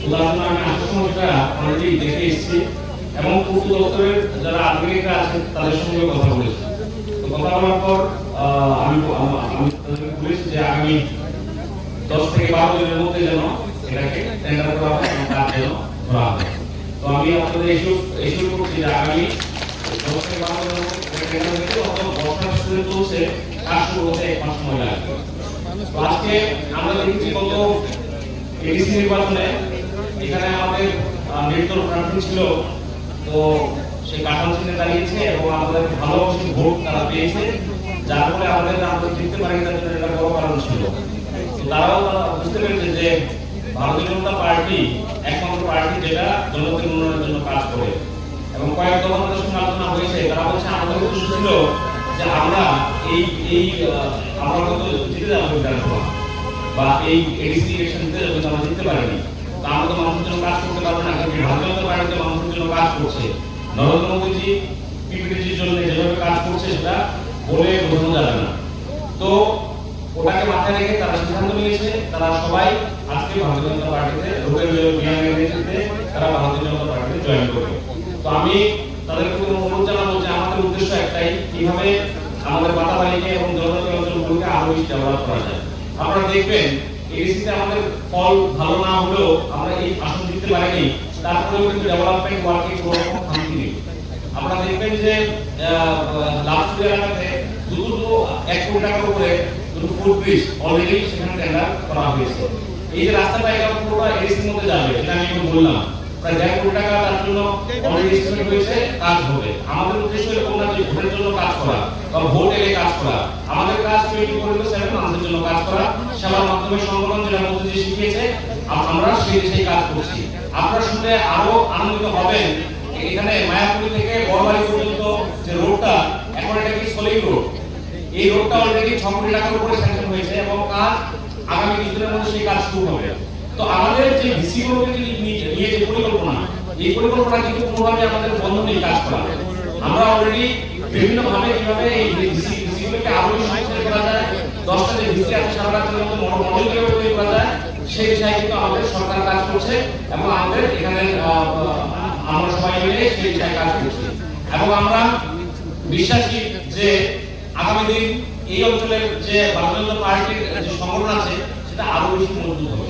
আমি আসার সময়টা অলরেডি দেখে এসেছি এবং পূর্ত দপ্তরের যারা আধিকারিকরা আছেন তাদের সঙ্গে কথা বলেছি। তো কথা বলার পর আমি বলেছি যে আগামী 10 থেকে 12 দিনের মধ্যে যেন এটাকে টেন্ডার করা হয় এবং কাজ যেন করা হয়। তো আমি আপনাদের এসব করছি যে আগামী 10 থেকে 12 দিনের মধ্যে টেন্ডার হয়েছে, অথবা বর্ষার শুরু চলছে, কাজ শুরু হতে 1 মাস সময় লাগবে। তো আজকে আমরা দেখছি গত এডিসি নির্বাচনে এখানে আমাদের নির্দল প্রার্থী ছিল, তো সে কাঁঠাল চিহ্নে দাঁড়িয়েছে এবং আমাদের ভালো ভোট তারা পেয়েছে, যার ফলে আমরা জিততে পারি, তার জন্য এটা বড় কারণ ছিল। তো তারা বুঝতে পেরেছে যে ভারতীয় জনতা পার্টি একমাত্র পার্টি যেটা জনগণের উন্নয়নের জন্য কাজ করে। এবং কয়েক দফার সঙ্গে আলোচনা হয়েছে, তারা বলছে আমাদের উদ্দেশ্য ছিল যে আমরা আমরা হয়তো জিতে যাবো বিধানসভা বা এই এডিসি ইলেকশনতে আমরা জিততে পারিনি, তা আমরা তো মানুষের জন্য কাজ করতে পারবো না, কারণ ভারতীয় জনতা পার্টি মানুষের জন্য কাজ করছে। নরেন্দ্র মোদীজি পিপিটির জন্য যেভাবে কাজ করছে সেটা বলে বোঝানো যাবে না। তো ওটাকে মাথায় রেখে তারা সিদ্ধান্ত নিয়েছে, তারা সবাই আজকে ভারতীয় জনতা পার্টিতে নেতৃত্বে তারা ভারতীয় জনতা পার্টিতে জয়েন করবে। তো আমি তাদেরকে অনুরোধ জানাবো যে আমাদের উদ্দেশ্য একটাই, কিভাবে আমাদের বাতাবাড়িকে এবং জনজাতি অঞ্চলগুলোকে আরো বেশি ডেভেলপ করা যায়। আপনারা দেখবেন এডিসিতে আমাদের ফল ভালো না হলেও আমরা এই আসন জিততে পারিনি, তারপরেও কিন্তু ডেভেলপমেন্ট ওয়ার্কে কোনো রকম খামতি নেই। আপনারা দেখবেন যে লাস্ট এলাকাতে দুটো 1 কোটি টাকার উপরে দুটো ফুটব্রিজ অলরেডি সেখানে টেন্ডার করা হয়েছে। এই যে রাস্তাটা এটা পুরোটা এডিসির মধ্যে যাবে, এটা আমি বললাম প্রায় 1.5 কোটি টাকা তার জন্য অলরেডি এস্টিমেট হয়েছে, কাজ হবে। আমাদের উদ্দেশ্য এরকম না যে ভোটের জন্য কাজ করা বা ভোট এলে কাজ করা, আমাদের কাজ 24/7 আমাদের জন্য কাজ করা, সেবার মাধ্যমে সংগঠন যেটা মোদীজি শিখিয়েছে আমরা সেই কাজ করছি। আপনারা শুনলে আরো আনন্দিত হবেন। এখানে মায়াপুর থেকে বড়বাড়ি পর্যন্ত যে রোডটা, এখন এটা কি সলিড রোড, এই রোডটা অলরেডি 6 কোটি টাকার উপরে স্যাংশন হয়েছে এবং কাজ আগামী কিছুদিনের মধ্যে সেই কাজ শুরু হবে। তো আমাদের যে ভিসি গুলোকে নিয়ে যে পরিকল্পনা, এই পরিকল্পনা কিন্তু কোনোভাবে আমাদের বন্ধ নেই কাজ করা। আমরা অলরেডি বিভিন্ন ভাবে কিভাবে এই ভিসি গুলোকে আরো শক্তিশালী করা যায়, 10টা যে ভিসি আছে সারা রাজ্যের মধ্যে মডেল কিভাবে তৈরি করা যায়, সেই বিষয়ে কিন্তু আমাদের সরকার কাজ করছে এবং আমাদের এখানে আমরা সবাই মিলে সেই বিষয়ে কাজ করছি। এবং আমরা বিশ্বাসী যে আগামী দিন এই অঞ্চলের যে ভারতীয় জনতা পার্টির যে সংগঠন আছে সেটা আরো বেশি মজবুত হবে।